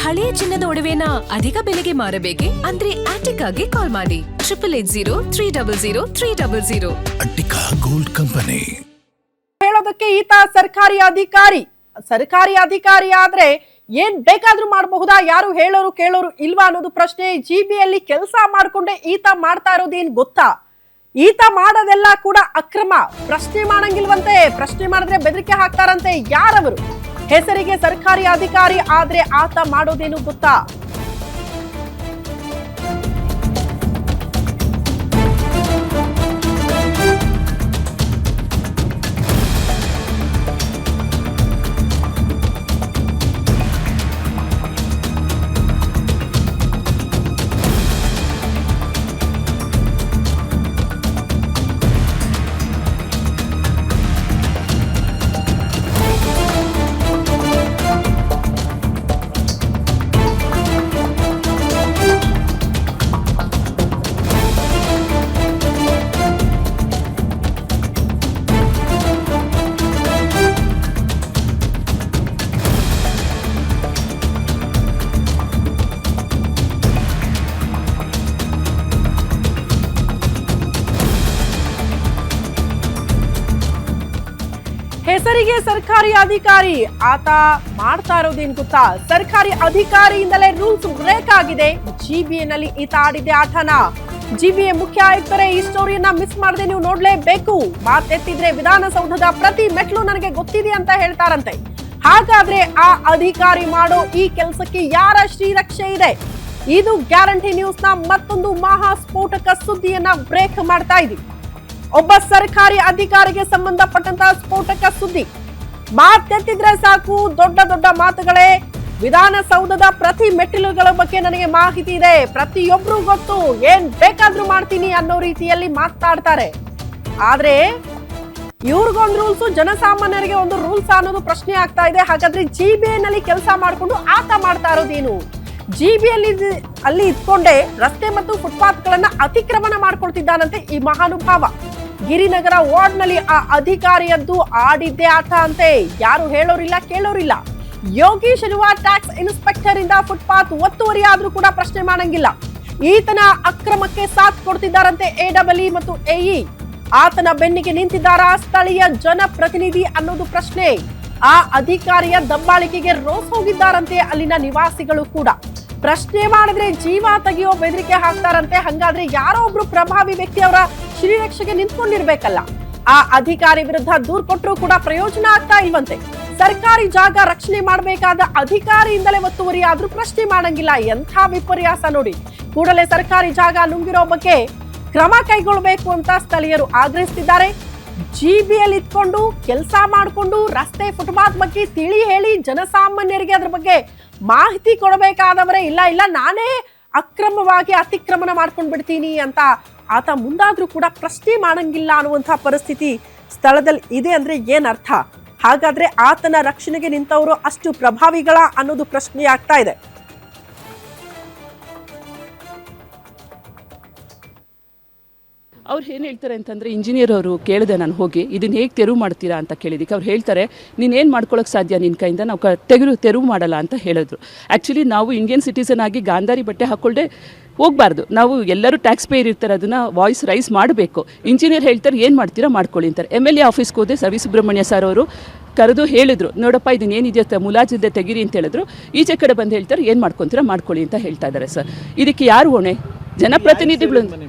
ಹಳೆಯ ಚಿನ್ನದ ಒಡವೆನ ಅಧಿಕ ಬೆಲೆಗೆ ಮಾರಬೇಕೆ ಅಂದ್ರೆ ಆಟಿಕಾಗೆ ಕಾಲ್ ಮಾಡಿ 8803000300. Attica gold company. ಹೇಳೋದಕ್ಕೆ ಈತ ಸರ್ಕಾರಿ ಅಧಿಕಾರಿ ಆದ್ರೆ ಏನ್ ಬೇಕಾದ್ರೂ ಮಾಡಬಹುದಾ? ಯಾರು ಹೇಳೋರು ಕೇಳೋರು ಇಲ್ವಾ ಅನ್ನೋದು ಪ್ರಶ್ನೆ. ಜಿಬಿಯಲ್ಲಿ ಕೆಲಸ ಮಾಡ್ಕೊಂಡೆ ಈತ ಮಾಡ್ತಾ ಇರೋದೇನ್ ಗೊತ್ತಾ? ಈತ ಮಾಡೋದೆಲ್ಲ ಕೂಡ ಅಕ್ರಮ. ಪ್ರಶ್ನೆ ಮಾಡಂಗಿಲ್ವಂತೆ, ಪ್ರಶ್ನೆ ಮಾಡಿದ್ರೆ ಬೆದರಿಕೆ ಹಾಕ್ತಾರಂತೆ. ಯಾರವರು? ಹೆಸರಿಗೆ ಸರ್ಕಾರಿ ಅಧಿಕಾರಿ ಆದ್ರೆ ಆತ ಮಾಡೋದೇನು ಗೊತ್ತಾ? ಹೆಸರಿಗೆ ಸರ್ಕಾರಿ ಅಧಿಕಾರಿ, ಆತ ಮಾಡ್ತಾ ಇರೋದೇನ್ ಗೊತ್ತಾ? ಸರ್ಕಾರಿ ಅಧಿಕಾರಿಯಿಂದಲೇ ರೂಲ್ಸ್ ಬ್ರೇಕ್ ಆಗಿದೆ. ಜಿಬಿಎನಲ್ಲಿ ಈತ ಆಡಿದ್ದೆ ಆಟನ. ಜಿಬಿಎ ಮುಖ್ಯ ಆಯುಕ್ತರೇ ಈ ಸ್ಟೋರಿಯನ್ನ ಮಿಸ್ ಮಾಡದೆ ನೀವು ನೋಡ್ಲೇಬೇಕು. ಮಾತೆತ್ತಿದ್ರೆ ವಿಧಾನಸೌಧದ ಪ್ರತಿ ಮೆಟ್ಲು ನನಗೆ ಗೊತ್ತಿದೆ ಅಂತ ಹೇಳ್ತಾರಂತೆ. ಹಾಗಾದ್ರೆ ಆ ಅಧಿಕಾರಿ ಮಾಡೋ ಈ ಕೆಲಸಕ್ಕೆ ಯಾರ ಶ್ರೀರಕ್ಷೆ ಇದೆ? ಇದು ಗ್ಯಾರಂಟಿ ನ್ಯೂಸ್ ನ ಮತ್ತೊಂದು ಮಹಾ ಸ್ಫೋಟಕ ಸುದ್ದಿಯನ್ನ ಬ್ರೇಕ್ ಮಾಡ್ತಾ ಇದೀವಿ. ಒಬ್ಬ ಸರ್ಕಾರಿ ಅಧಿಕಾರಿಗೆ ಸಂಬಂಧಪಟ್ಟಂತಹ ಸ್ಫೋಟಕ ಸುದ್ದಿ. ಮಾತೆತ್ತಿದ್ರೆ ಸಾಕು, ದೊಡ್ಡ ದೊಡ್ಡ ಮಾತುಗಳೇ. ವಿಧಾನಸೌಧದ ಪ್ರತಿ ಮೆಟ್ಟಿಲುಗಳ ಬಗ್ಗೆ ನನಗೆ ಮಾಹಿತಿ ಇದೆ, ಪ್ರತಿಯೊಬ್ರು ಗೊತ್ತು, ಏನ್ ಬೇಕಾದ್ರೂ ಮಾಡ್ತೀನಿ ಅನ್ನೋ ರೀತಿಯಲ್ಲಿ ಮಾತಾಡ್ತಾರೆ. ಆದ್ರೆ ಇವ್ರಿಗೊಂದು ರೂಲ್ಸ್, ಜನಸಾಮಾನ್ಯರಿಗೆ ಒಂದು ರೂಲ್ಸ್ ಅನ್ನೋದು ಪ್ರಶ್ನೆ ಆಗ್ತಾ ಇದೆ. ಹಾಗಾದ್ರೆ ಜಿಬಿಎನಲ್ಲಿ ಕೆಲಸ ಮಾಡ್ಕೊಂಡು ಆತ ಮಾಡ್ತಾ ಇರೋದೇನು? ಜಿಬಿಯಲ್ಲಿ ಅಲ್ಲಿ ಇಟ್ಕೊಂಡೆ ರಸ್ತೆ ಮತ್ತು ಫುಟ್ಪಾತ್ ಗಳನ್ನ ಅತಿಕ್ರಮಣ ಮಾಡ್ಕೊಳ್ತಿದ್ದಾನಂತೆ ಈ ಮಹಾನುಭಾವ. ಗಿರಿನಗರ ವಾರ್ಡ್ ನಲ್ಲಿ ಆ ಅಧಿಕಾರಿಯದ್ದು ಆಡಿದ್ದೆ ಆಟ ಅಂತೆ. ಯಾರು ಹೇಳೋರಿಲ್ಲ ಕೇಳೋರಿಲ್ಲ. ಯೋಗೀಶ್ ಎನ್ನುವ ಟ್ಯಾಕ್ಸ್ ಇನ್ಸ್ಪೆಕ್ಟರ್ ಇಂದ ಫುಟ್ಪಾತ್ ಒತ್ತುವರಿ ಆದ್ರೂ ಕೂಡ ಪ್ರಶ್ನೆ ಮಾಡಂಗಿಲ್ಲ. ಈತನ ಅಕ್ರಮಕ್ಕೆ ಸಾಥ್ ಕೊಡ್ತಿದ್ದಾರಂತೆ ಎಡಬ್ಲ್ಯೂ ಮತ್ತು ಎಇ. ಆತನ ಬೆನ್ನಿಗೆ ನಿಂತಿದ್ದಾರಾ ಸ್ಥಳೀಯ ಜನಪ್ರತಿನಿಧಿ ಅನ್ನೋದು ಪ್ರಶ್ನೆ. ಆ ಅಧಿಕಾರಿಯ ದಬ್ಬಾಳಿಕೆಗೆ ರೋಸ್ ಹೋಗಿದ್ದಾರಂತೆ ಅಲ್ಲಿನ ನಿವಾಸಿಗಳು ಕೂಡ. ಪ್ರಶ್ನೆ ಮಾಡಿದ್ರೆ ಜೀವ ತೆಗೆಯೋ ಬೆದರಿಕೆ ಹಾಕ್ತಾರಂತೆ. ಹಂಗಾದ್ರೆ ಯಾರೋ ಒಬ್ರು ಪ್ರಭಾವಿ ವ್ಯಕ್ತಿ ಅವರ ಶ್ರೀರಕ್ಷೆಗೆ ನಿಂತ್ಕೊಂಡಿರ್ಬೇಕಲ್ಲ. ಆ ಅಧಿಕಾರಿ ವಿರುದ್ಧ ದೂರ್ ಕೊಟ್ಟರು ಕೂಡ ಪ್ರಯೋಜನ ಆಗ್ತಾ ಇಲ್ವಂತೆ. ಸರ್ಕಾರಿ ಜಾಗ ರಕ್ಷಣೆ ಮಾಡಬೇಕಾದ ಅಧಿಕಾರಿಯಿಂದಲೇ ಒತ್ತುವರಿ ಆದ್ರೂ ಪ್ರಶ್ನೆ ಮಾಡಂಗಿಲ್ಲ. ಎಂಥ ವಿಪರ್ಯಾಸ ನೋಡಿ. ಕೂಡಲೇ ಸರ್ಕಾರಿ ಜಾಗ ನುಂಗಿರೋ ಬಗ್ಗೆ ಕ್ರಮ ಕೈಗೊಳ್ಳಬೇಕು ಅಂತ ಸ್ಥಳೀಯರು ಆಗ್ರಹಿಸುತ್ತಿದ್ದಾರೆ. ಜಿಬಿಯಲ್ಲಿ ಇಟ್ಕೊಂಡು ಕೆಲಸ ಮಾಡಿಕೊಂಡು ರಸ್ತೆ ಫುಟ್ಪಾತ್ ಬಗ್ಗೆ ತಿಳಿ ಹೇಳಿ ಜನಸಾಮಾನ್ಯರಿಗೆ ಅದ್ರ ಬಗ್ಗೆ ಮಾಹಿತಿ ಕೊಡಬೇಕಾದವರೇ ಇಲ್ಲ ನಾನೇ ಅಕ್ರಮವಾಗಿ ಅತಿಕ್ರಮಣ ಮಾಡ್ಕೊಂಡು ಬಿಡ್ತೀನಿ ಅಂತ ಆತ ಮುಂದಾದ್ರೂ ಕೂಡ ಪ್ರಶ್ನೆ ಮಾಡಂಗಿಲ್ಲ ಅನ್ನುವಂತಹ ಪರಿಸ್ಥಿತಿ ಸ್ಥಳದಲ್ಲಿ ಇದೆ ಅಂದ್ರೆ ಏನ್ ಅರ್ಥ? ಹಾಗಾದ್ರೆ ಆತನ ರಕ್ಷಣೆಗೆ ನಿಂತವರು ಅಷ್ಟು ಪ್ರಭಾವಿಗಳ ಅನ್ನೋದು ಪ್ರಶ್ನೆ ಆಗ್ತಾ ಇದೆ. ಅವ್ರು ಏನು ಹೇಳ್ತಾರೆ ಅಂತಂದರೆ, ಇಂಜಿನಿಯರ್ ಅವರು ಕೇಳಿದೆ ನಾನು ಹೋಗಿ, ಇದನ್ನು ಹೇಗೆ ತೆರವು ಮಾಡ್ತೀರಾ ಅಂತ ಕೇಳಿದ್ದಕ್ಕೆ ಅವ್ರು ಹೇಳ್ತಾರೆ, ನೀನೇನು ಮಾಡ್ಕೊಳ್ಳೋಕೆ ಸಾಧ್ಯ ನಿನ್ನ ಕೈಯಿಂದ, ನಾವು ತೆರವು ಮಾಡಲ್ಲ ಅಂತ ಹೇಳಿದ್ರು. ಆ್ಯಕ್ಚುಲಿ ನಾವು ಇಂಡಿಯನ್ ಸಿಟಿಸನ್ ಆಗಿ ಗಾಂಧಾರಿ ಬಟ್ಟೆ ಹಾಕ್ಕೊಳ್ಳದೆ ಹೋಗಬಾರ್ದು. ನಾವು ಎಲ್ಲರೂ ಟ್ಯಾಕ್ಸ್ ಪೇಯರ್ ಇರ್ತಾರೆ, ಅದನ್ನು ವಾಯ್ಸ್ ರೈಸ್ ಮಾಡಬೇಕು. ಇಂಜಿನಿಯರ್ ಹೇಳ್ತಾರೆ ಏನು ಮಾಡ್ತೀರಾ ಮಾಡ್ಕೊಳ್ಳಿ ಅಂತಾರೆ. MLA ಆಫೀಸ್ಗೆ ಹೋದೆ, ವಿ ಸುಬ್ರಹ್ಮಣ್ಯ ಸರ್ ಅವರು ಕರೆದು ಹೇಳಿದ್ರು, ನೋಡಪ್ಪ ಇದನ್ನೇನಿದೆಯೋ ಮುಲಾಜಿದ್ದೆ ತೆಗೀರಿ ಅಂತ ಹೇಳಿದ್ರು. ಈಚೆ ಕಡೆ ಬಂದು ಹೇಳ್ತಾರೆ ಏನು ಮಾಡ್ಕೊತೀರಾ ಮಾಡ್ಕೊಳ್ಳಿ ಅಂತ ಹೇಳ್ತಾ ಇದ್ದಾರೆ ಸರ್. ಇದಕ್ಕೆ ಯಾರು ಹೊಣೆ? ಜನಪ್ರತಿನಿಧಿಗಳು.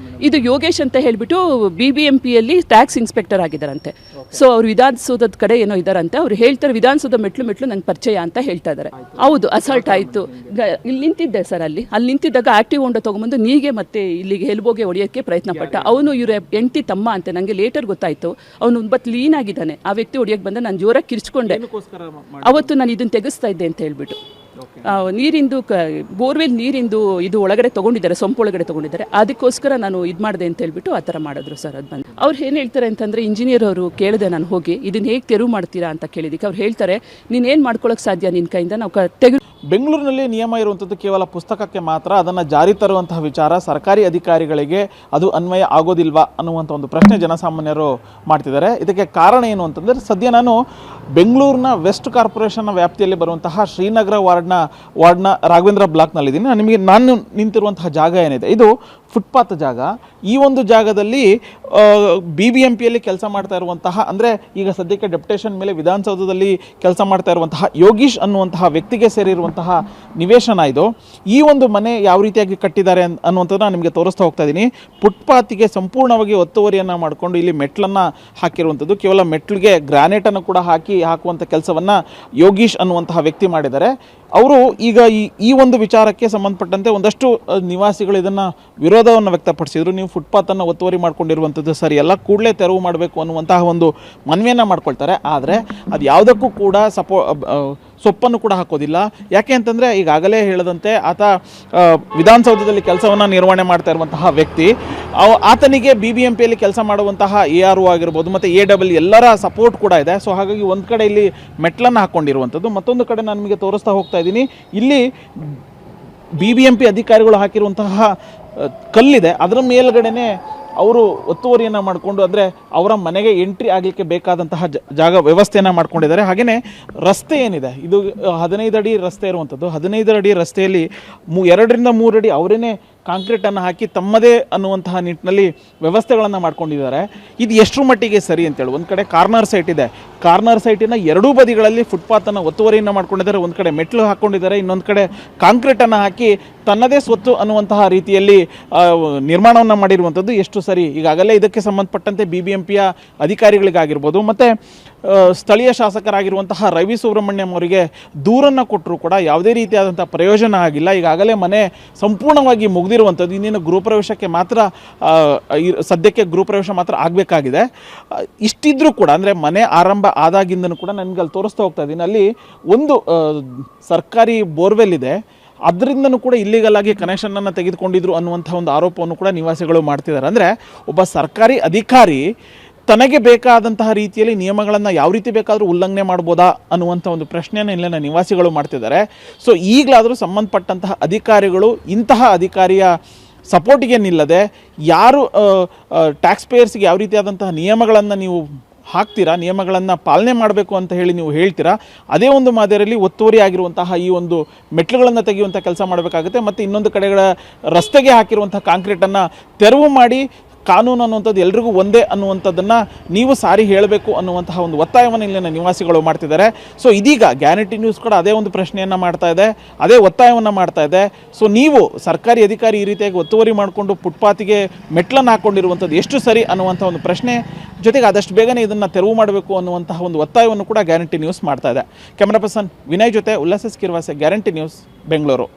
ಇದು ಯೋಗೇಶ್ ಅಂತ ಹೇಳಿಬಿಟ್ಟು BBMPಯಲ್ಲಿ ಟ್ಯಾಕ್ಸ್ ಇನ್ಸ್ಪೆಕ್ಟರ್ ಆಗಿದ್ದಾರಂತೆ. ಸೊ ಅವ್ರು ವಿಧಾನಸೌಧದ ಕಡೆ ಏನೋ ಇದ್ದಾರಂತೆ. ಅವ್ರು ಹೇಳ್ತಾರೆ ವಿಧಾನಸೌಧ ಮೆಟ್ಲು ನಂಗೆ ಪರಿಚಯ ಅಂತ ಹೇಳ್ತಾ ಇದ್ದಾರೆ. ಹೌದು, ಅಸಾಲ್ಟ್ ಆಯಿತು. ಇಲ್ಲಿ ನಿಂತಿದ್ದೆ ಸರ್, ಅಲ್ಲಿ ನಿಂತಿದ್ದಾಗ ಆಕ್ಟಿವ್ ಹೊಂಡ ತೊಗೊಂಬಂದು ನೀಗೆ ಮತ್ತೆ ಇಲ್ಲಿಗೆ ಎಲ್ಬೋಗೆ ಹೊಡೆಯೋಕ್ಕೆ ಪ್ರಯತ್ನ ಪಟ್ಟ. ಅವನು ಇವ್ರ ಹೆಂಡತಿ ತಮ್ಮ ಅಂತ ನನಗೆ ಲೇಟರ್ ಗೊತ್ತಾಯಿತು. ಅವನು ಬಟ್ ಲೀನ್ ಆಗಿದ್ದಾನೆ. ಆ ವ್ಯಕ್ತಿ ಹೊಡೆಯೋಕ್ಕೆ ಬಂದ ನಾನು ಜೋರಾಗಿ ಕಿರ್ಚ್ಕೊಂಡೆ. ಅವತ್ತು ನಾನು ಇದನ್ನು ತೆಗೆಸ್ತಾ ಇದ್ದೆ ಅಂತ ಹೇಳ್ಬಿಟ್ಟು ನೀರಿಂದು ಬೋರ್ವೆಲ್ ನೀರಿಂದು ಇದು ಒಳಗಡೆ ತೊಗೊಂಡಿದ್ದಾರೆ, ಸೊಂಪು ಒಳಗಡೆ ತೊಗೊಂಡಿದ್ದಾರೆ. ಅದಕ್ಕೋಸ್ಕರ ನಾನು ಇದು ಮಾಡಿದೆ ಅಂತ ಹೇಳ್ಬಿಟ್ಟು ಆ ಥರ ಮಾಡಿದ್ರು ಸರ್. ಅದು ಬಂದು ಅವ್ರು ಏನು ಹೇಳ್ತಾರೆ ಅಂತಂದರೆ, ಇಂಜಿನಿಯರ್ ಅವರು ಕೇಳಿದೆ ನಾನು ಹೋಗಿ, ಇದನ್ನು ಹೇಗೆ ತೆರವು ಮಾಡ್ತೀರಾ ಅಂತ ಕೇಳಿದ್ದಕ್ಕೆ ಅವ್ರು ಹೇಳ್ತಾರೆ, ನೀನೇನು ಮಾಡ್ಕೊಳ್ಳೋಕೆ ಸಾಧ್ಯ ನಿನ್ನ ಕೈಯಿಂದ, ನಾವು ಬೆಂಗಳೂರಿನಲ್ಲಿ ನಿಯಮ ಇರುವಂಥದ್ದು ಕೇವಲ ಪುಸ್ತಕಕ್ಕೆ ಮಾತ್ರ, ಅದನ್ನು ಜಾರಿ ತರುವಂತಹ ವಿಚಾರ ಸರ್ಕಾರಿ ಅಧಿಕಾರಿಗಳಿಗೆ ಅದು ಅನ್ವಯ ಆಗೋದಿಲ್ವಾ ಅನ್ನುವಂಥ ಒಂದು ಪ್ರಶ್ನೆ ಜನಸಾಮಾನ್ಯರು ಮಾಡ್ತಿದ್ದಾರೆ. ಇದಕ್ಕೆ ಕಾರಣ ಏನು ಅಂತಂದರೆ, ಸದ್ಯ ನಾನು ಬೆಂಗಳೂರಿನ ವೆಸ್ಟ್ ಕಾರ್ಪೊರೇಷನ್ನ ವ್ಯಾಪ್ತಿಯಲ್ಲಿ ಬರುವಂತಹ ಶ್ರೀನಗರ ವಾರ್ಡ್ನ ರಾಘವೇಂದ್ರ ಬ್ಲಾಕ್ನಲ್ಲಿದ್ದೀನಿ. ನಿಮಗೆ ನಾನು ನಿಂತಿರುವಂತಹ ಜಾಗ ಏನಿದೆ ಇದು ಫುಟ್ಪಾತ್ ಜಾಗ. ಈ ಒಂದು ಜಾಗದಲ್ಲಿ BBMPಯಲ್ಲಿ ಕೆಲಸ ಮಾಡ್ತಾ ಇರುವಂತಹ, ಅಂದರೆ ಈಗ ಸದ್ಯಕ್ಕೆ ಡೆಪ್ಯುಟೇಷನ್ ಮೇಲೆ ವಿಧಾನಸೌಧದಲ್ಲಿ ಕೆಲಸ ಮಾಡ್ತಾ ಇರುವಂತಹ ಯೋಗೀಶ್ ಅನ್ನುವಂತಹ ವ್ಯಕ್ತಿಗೆ ಸೇರಿರುವಂತಹ ನಿವೇಶನ ಇದು. ಈ ಒಂದು ಮನೆ ಯಾವ ರೀತಿಯಾಗಿ ಕಟ್ಟಿದ್ದಾರೆ ಅನ್ನುವಂಥದ್ದು ನಾನು ನಿಮಗೆ ತೋರಿಸ್ತಾ ಹೋಗ್ತಾ ಇದ್ದೀನಿ. ಫುಟ್ಪಾತಿಗೆ ಸಂಪೂರ್ಣವಾಗಿ ಒತ್ತುವರಿಯನ್ನು ಮಾಡಿಕೊಂಡು ಇಲ್ಲಿ ಮೆಟ್ಲನ್ನು ಹಾಕಿರುವಂಥದ್ದು, ಕೇವಲ ಮೆಟ್ಲಿಗೆ ಗ್ರಾನೈಟನ್ನು ಕೂಡ ಹಾಕುವಂಥ ಕೆಲಸವನ್ನು ಯೋಗೀಶ್ ಅನ್ನುವಂತಹ ವ್ಯಕ್ತಿ ಮಾಡಿದ್ದಾರೆ. ಅವರು ಈಗ ಈ ಒಂದು ವಿಚಾರಕ್ಕೆ ಸಂಬಂಧಪಟ್ಟಂತೆ ಒಂದಷ್ಟು ನಿವಾಸಿಗಳು ಇದನ್ನು ವಿರೋಧವನ್ನು ವ್ಯಕ್ತಪಡಿಸಿದರು. ನೀವು ಫುಟ್ಪಾತನ್ನು ಒತ್ತುವರಿ ಮಾಡ್ಕೊಂಡಿರುವಂಥದ್ದು ಸರಿ ಅಲ್ಲ, ಕೂಡಲೇ ತೆರವು ಮಾಡಬೇಕು ಅನ್ನುವಂತಹ ಒಂದು ಮನವಿಯನ್ನು ಮಾಡ್ಕೊಳ್ತಾರೆ. ಆದರೆ ಅದು ಯಾವುದಕ್ಕೂ ಕೂಡ ಸೊಪ್ಪನ್ನು ಕೂಡ ಹಾಕೋದಿಲ್ಲ. ಯಾಕೆ ಅಂತಂದರೆ, ಈಗಾಗಲೇ ಹೇಳಿದಂತೆ ಆತ ವಿಧಾನಸೌಧದಲ್ಲಿ ಕೆಲಸವನ್ನು ನಿರ್ವಹಣೆ ಮಾಡ್ತಾ ಇರುವಂತಹ ವ್ಯಕ್ತಿ. ಆತನಿಗೆ BBMPಯಲ್ಲಿ ಕೆಲಸ ಮಾಡುವಂತಹ ARO ಆಗಿರ್ಬೋದು ಮತ್ತು AW ಎಲ್ಲರ ಸಪೋರ್ಟ್ ಕೂಡ ಇದೆ. ಸೊ ಹಾಗಾಗಿ ಒಂದು ಕಡೆ ಇಲ್ಲಿ ಮೆಟ್ಲನ್ನು ಹಾಕ್ಕೊಂಡಿರುವಂಥದ್ದು, ಮತ್ತೊಂದು ಕಡೆ ನಾನು ನಿಮಗೆ ತೋರಿಸ್ತಾ ಹೋಗ್ತಾ ಇದ್ದೀನಿ. ಇಲ್ಲಿ BBMP ಅಧಿಕಾರಿಗಳು ಹಾಕಿರುವಂತಹ ಕಲ್ಲಿದೆ, ಅದರ ಮೇಲ್ಗಡೆನೆ ಅವರು ಒತ್ತುವರಿಯನ್ನು ಮಾಡಿಕೊಂಡು, ಅಂದರೆ ಅವರ ಮನೆಗೆ ಎಂಟ್ರಿ ಆಗಲಿಕ್ಕೆ ಬೇಕಾದಂತಹ ಜಾಗ ವ್ಯವಸ್ಥೆಯನ್ನು ಮಾಡ್ಕೊಂಡಿದ್ದಾರೆ. ಹಾಗೆಯೇ ರಸ್ತೆ ಏನಿದೆ ಇದು 15 ಅಡಿ ರಸ್ತೆ ಇರುವಂಥದ್ದು. 15 ಅಡಿ ರಸ್ತೆಯಲ್ಲಿ 2 ರಿಂದ 3 ಅಡಿ ಅವರೇನೆ ಕಾಂಕ್ರೀಟನ್ನು ಹಾಕಿ ತಮ್ಮದೇ ಅನ್ನುವಂತಹ ನಿಟ್ಟಿನಲ್ಲಿ ವ್ಯವಸ್ಥೆಗಳನ್ನು ಮಾಡ್ಕೊಂಡಿದ್ದಾರೆ. ಇದು ಎಷ್ಟರ ಮಟ್ಟಿಗೆ ಸರಿ ಅಂತೇಳಿ, ಒಂದು ಕಡೆ ಕಾರ್ನರ್ ಸೈಟ್ ಇದೆ, ಕಾರ್ನರ್ ಸೈಟಿನ ಎರಡೂ ಬದಿಗಳಲ್ಲಿ ಫುಟ್ಪಾತನ್ನು ಒತ್ತುವರಿಯನ್ನು ಮಾಡ್ಕೊಂಡಿದ್ದಾರೆ. ಒಂದು ಕಡೆ ಮೆಟ್ಲು ಹಾಕ್ಕೊಂಡಿದ್ದಾರೆ, ಇನ್ನೊಂದು ಕಡೆ ಕಾಂಕ್ರೀಟನ್ನು ಹಾಕಿ ತನ್ನದೇ ಸ್ವತ್ತು ಅನ್ನುವಂತಹ ರೀತಿಯಲ್ಲಿ ನಿರ್ಮಾಣವನ್ನು ಮಾಡಿರುವಂಥದ್ದು ಎಷ್ಟು ಸರಿ? ಈಗಾಗಲೇ ಇದಕ್ಕೆ ಸಂಬಂಧಪಟ್ಟಂತೆ BBMPಯ ಅಧಿಕಾರಿಗಳಿಗಾಗಿರ್ಬೋದು ಮತ್ತು ಸ್ಥಳೀಯ ಶಾಸಕರಾಗಿರುವಂತಹ ರವಿ ಸುಬ್ರಹ್ಮಣ್ಯಂ ಅವರಿಗೆ ದೂರನ್ನು ಕೊಟ್ಟರೂ ಕೂಡ ಯಾವುದೇ ರೀತಿಯಾದಂಥ ಪ್ರಯೋಜನ ಆಗಿಲ್ಲ. ಈಗಾಗಲೇ ಮನೆ ಸಂಪೂರ್ಣವಾಗಿ ಮುಗಿದಿರುವಂಥದ್ದು, ಇನ್ನೇನು ಗೃಹಪ್ರವೇಶಕ್ಕೆ ಮಾತ್ರ ಸದ್ಯಕ್ಕೆ ಗೃಹಪ್ರವೇಶ ಮಾತ್ರ ಆಗಬೇಕಾಗಿದೆ. ಇಷ್ಟಿದ್ರೂ ಕೂಡ, ಅಂದರೆ ಮನೆ ಆರಂಭ ಆದಾಗಿಂದನೂ ಕೂಡ ನನಗೆ ಅಲ್ಲಿ ತೋರಿಸ್ತಾ ಹೋಗ್ತಾ ಇದ್ದೀನಿ, ಅಲ್ಲಿ ಒಂದು ಸರ್ಕಾರಿ ಬೋರ್ವೆಲ್ ಇದೆ, ಅದರಿಂದನೂ ಕೂಡ ಇಲ್ಲಿಗಲ್ ಆಗಿ ಕನೆಕ್ಷನನ್ನು ತೆಗೆದುಕೊಂಡಿದ್ರು ಅನ್ನುವಂಥ ಒಂದು ಆರೋಪವನ್ನು ಕೂಡ ನಿವಾಸಿಗಳು ಮಾಡ್ತಿದ್ದಾರೆ. ಅಂದರೆ ಒಬ್ಬ ಸರ್ಕಾರಿ ಅಧಿಕಾರಿ ತನಗೆ ಬೇಕಾದಂತಹ ರೀತಿಯಲ್ಲಿ ನಿಯಮಗಳನ್ನು ಯಾವ ರೀತಿ ಬೇಕಾದರೂ ಉಲ್ಲಂಘನೆ ಮಾಡ್ಬೋದಾ ಅನ್ನುವಂಥ ಒಂದು ಪ್ರಶ್ನೆಯನ್ನು ಇಲ್ಲಿನ ನಿವಾಸಿಗಳು ಮಾಡ್ತಿದ್ದಾರೆ. ಸೊ ಈಗಲಾದರೂ ಸಂಬಂಧಪಟ್ಟಂತಹ ಅಧಿಕಾರಿಗಳು ಇಂತಹ ಅಧಿಕಾರಿಯ ಸಪೋರ್ಟಿಗೆ ನಿಲ್ಲದೆ, ಯಾರು ಟ್ಯಾಕ್ಸ್ ಪೇಯರ್ಸ್ಗೆ ಯಾವ ರೀತಿಯಾದಂತಹ ನಿಯಮಗಳನ್ನು ನೀವು ಹಾಕ್ತೀರಾ, ನಿಯಮಗಳನ್ನು ಪಾಲನೆ ಮಾಡಬೇಕು ಅಂತ ಹೇಳಿ ನೀವು ಹೇಳ್ತೀರಾ, ಅದೇ ಒಂದು ಮಾದರಿಯಲ್ಲಿ ಒತ್ತುವರಿ ಆಗಿರುವಂತಹ ಈ ಒಂದು ಮೆಟ್ಲುಗಳನ್ನು ತೆಗೆಯುವಂಥ ಕೆಲಸ ಮಾಡಬೇಕಾಗುತ್ತೆ. ಮತ್ತು ಇನ್ನೊಂದು ಕಡೆಗಳ ರಸ್ತೆಗೆ ಹಾಕಿರುವಂಥ ಕಾಂಕ್ರೀಟನ್ನು ತೆರವು ಮಾಡಿ ಕಾನೂನು ಅನ್ನುವಂಥದ್ದು ಎಲ್ರಿಗೂ ಒಂದೇ ಅನ್ನುವಂಥದ್ದನ್ನು ನೀವು ಸಾರಿ ಹೇಳಬೇಕು ಅನ್ನುವಂತಹ ಒಂದು ಒತ್ತಾಯವನ್ನು ಇಲ್ಲಿನ ನಿವಾಸಿಗಳು ಮಾಡ್ತಿದ್ದಾರೆ. ಸೊ ಇದೀಗ ಗ್ಯಾರಂಟಿ ನ್ಯೂಸ್ ಕೂಡ ಅದೇ ಒಂದು ಪ್ರಶ್ನೆಯನ್ನು ಮಾಡ್ತಾ ಇದೆ, ಅದೇ ಒತ್ತಾಯವನ್ನು ಮಾಡ್ತಾ ಇದೆ. ಸೊ ನೀವು ಸರ್ಕಾರಿ ಅಧಿಕಾರಿ ಈ ರೀತಿಯಾಗಿ ಒತ್ತುವರಿ ಮಾಡಿಕೊಂಡು ಫುಟ್ಪಾತಿಗೆ ಮೆಟ್ಲನ್ನು ಹಾಕ್ಕೊಂಡಿರುವಂಥದ್ದು ಎಷ್ಟು ಸರಿ ಅನ್ನುವಂಥ ಒಂದು ಪ್ರಶ್ನೆ ಜೊತೆಗೆ ಆದಷ್ಟು ಬೇಗನೆ ಇದನ್ನು ತೆರವು ಮಾಡಬೇಕು ಅನ್ನುವಂತಹ ಒಂದು ಒತ್ತಾಯವನ್ನು ಕೂಡ ಗ್ಯಾರಂಟಿ ನ್ಯೂಸ್ ಮಾಡ್ತಾ ಇದೆ. ಕ್ಯಾಮರಾ ಪರ್ಸನ್ ವಿನಯ್ ಜೊತೆ ಉಲ್ಲಾಸ್ ಕಿರ್ವಾಸೆ, ಗ್ಯಾರಂಟಿ ನ್ಯೂಸ್, ಬೆಂಗಳೂರು.